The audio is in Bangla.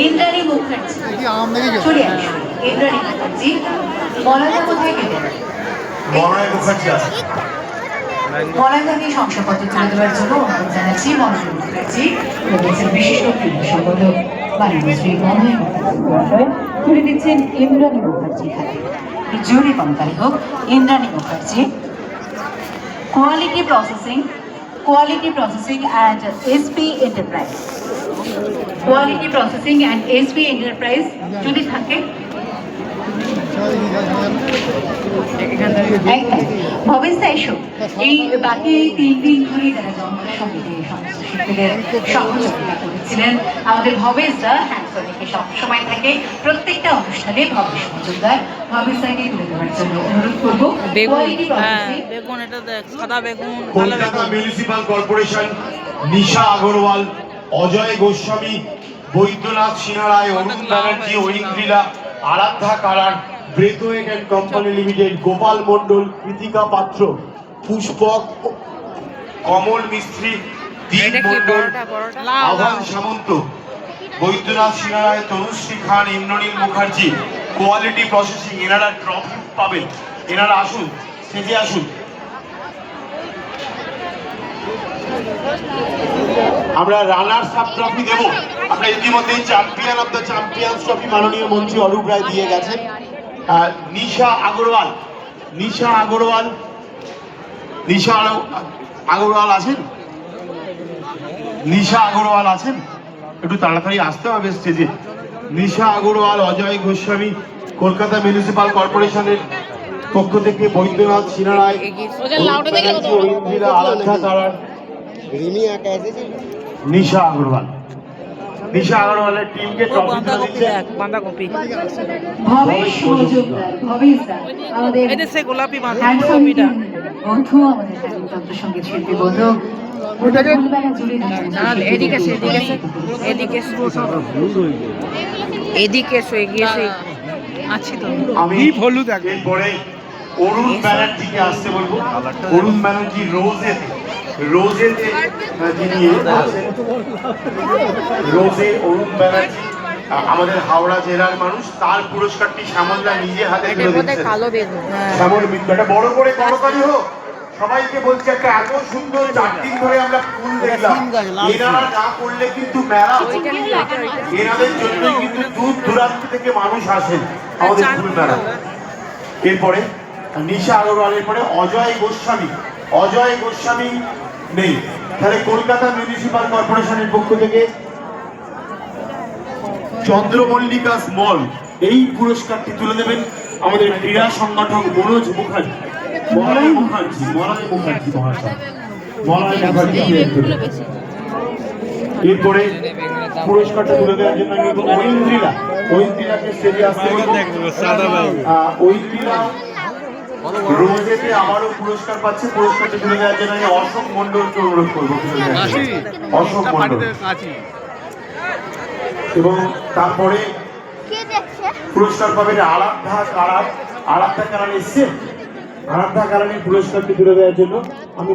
ইন্দ্রাণী মুখার্জি চলে আসুন। ইন্দ্রাণী মুখার্জি মলয় কোথায় গেলেন? মলয় মুখার্জি আছে। মলয়কে শংসাপত্র তুলে দেওয়ার জন্য অনুরোধ জানাচ্ছি। মলয় মুখার্জি রয়েছেন বিশিষ্ট ক্রীড়া সম্পাদক বাণিজ্যশ্রী মলয় মহাশয় তুলে দিচ্ছেন ইন্দ্রাণী মুখার্জির হাতে। জোরে কর্মকারী হোক Indrani Mukherjee. Quality Processing and SP Enterprise. Quality Processing and SP Enterprise যদি থাকে ভবেশ এসো। এই বাকি 3 দিন ধরে যারা জঙ্গল সমিতি সমস্ত শিল্পীদের সহযোগিতা করেছিলেন আমাদের ভবেশ দা হ্যান্ডসনকে সবসময় থাকে প্রত্যেকটা অনুষ্ঠানে ভবেশ মজুমদার ভবেশ দাকে তুলে দেওয়ার জন্য অনুরোধ করবো। Kolkata municipal corporation, Nisha Agarwal, Ajay Goswami, Baidyanath Sinha Roy, Arun Banerjee, Aindrila, Aradhya Karan, Braithwaite and company limited, Gopal Mondal, Kritika Patra, Pushpak, Kamal Mistry, Deep Mondal, Ahvan Samanta, Baidyanath Sinha Roy, Tanushree Khan, Indranil Mukherjee, quality processing. এনারা ট্রফি পাবেন। এনারা আসুন, স্টেজে আসুন। আমরা রানার্স আপ ট্রফি দেব। আমরা ইতিমধ্যে champion of the champions trophy মাননীয় মন্ত্রী অরূপ রায় দিয়ে গেছেন। নিশা আগরওয়াল আছেন? নিশা আগরওয়াল আছেন? একটু তাড়াতাড়ি আসতে হবে স্টেজে। নিশা আগরওয়াল, অজয় গোস্বামী, কলকাতা মিউনিসিপাল কর্পোরেশনের পক্ষ থেকে বৈদ্যনাথ সিনহা রায়, ঐন্দ্রিলা, আরাধ্যা কারান, নিশা আগরওয়ালের টিমকে ট্রফি দিচ্ছে ভবেশ মজুমদার। ভবেশ দা আমাদের গোলাপি বন্ধু, আমাদের তন্ত্র সঙ্গীত শিল্পী বন্ধু। আমি এরপরে অরুণ ব্যানার্জিকে আসতে বলবো। অরুণ ব্যানার্জি রোজেতে যিনি আছেন, অরুণ ব্যানার্জি আমাদের হাওড়া জেলার মানুষ। তার পুরস্কারটি শ্যামলদা নিজে হাতে তুলে দিচ্ছেন। শ্যামল মিত্রটা বড় করে করতালি হোক। সবাইকে বলছি, একটা এত সুন্দর 4 দিন ধরে আমরা ফুল দেখলাম। এনারা না করলে কিন্তু মেলা, এনাদের জন্যই কিন্তু দূর দূরান্ত থেকে মানুষ আসেন আমাদের ফুল মেলা। এরপরে নিশা আগরওয়ালের পরে অজয় গোস্বামী নেই। তাহলে কলকাতা মিউনিসিপাল কর্পোরেশনের পক্ষ থেকে চন্দ্রমল্লিকা স্মল এই পুরস্কারটি তুলে দেবেন আমাদের ক্রীড়া সংগঠক মনোজ মুখার্জি, মলয় মুখার্জি মহাশয়। এরপরে পুরস্কারটা তুলে দেওয়ার জন্য আমি ঐন্দ্রিলাকে স্টেজে আসতে বলবো। ঐন্দ্রিলা রোজেতে আবারও পুরস্কার পাচ্ছে। পুরস্কারটা তুলে দেওয়ার জন্য আমি অশোক মণ্ডলকে অনুরোধ করবো। অশোক মণ্ডল। এবং তারপরে পুরস্কার পাবেন আরাধ্যা কারান এসছে। আরাধ্যা কারানের পুরস্কারটি তুলে দেওয়ার জন্য আমি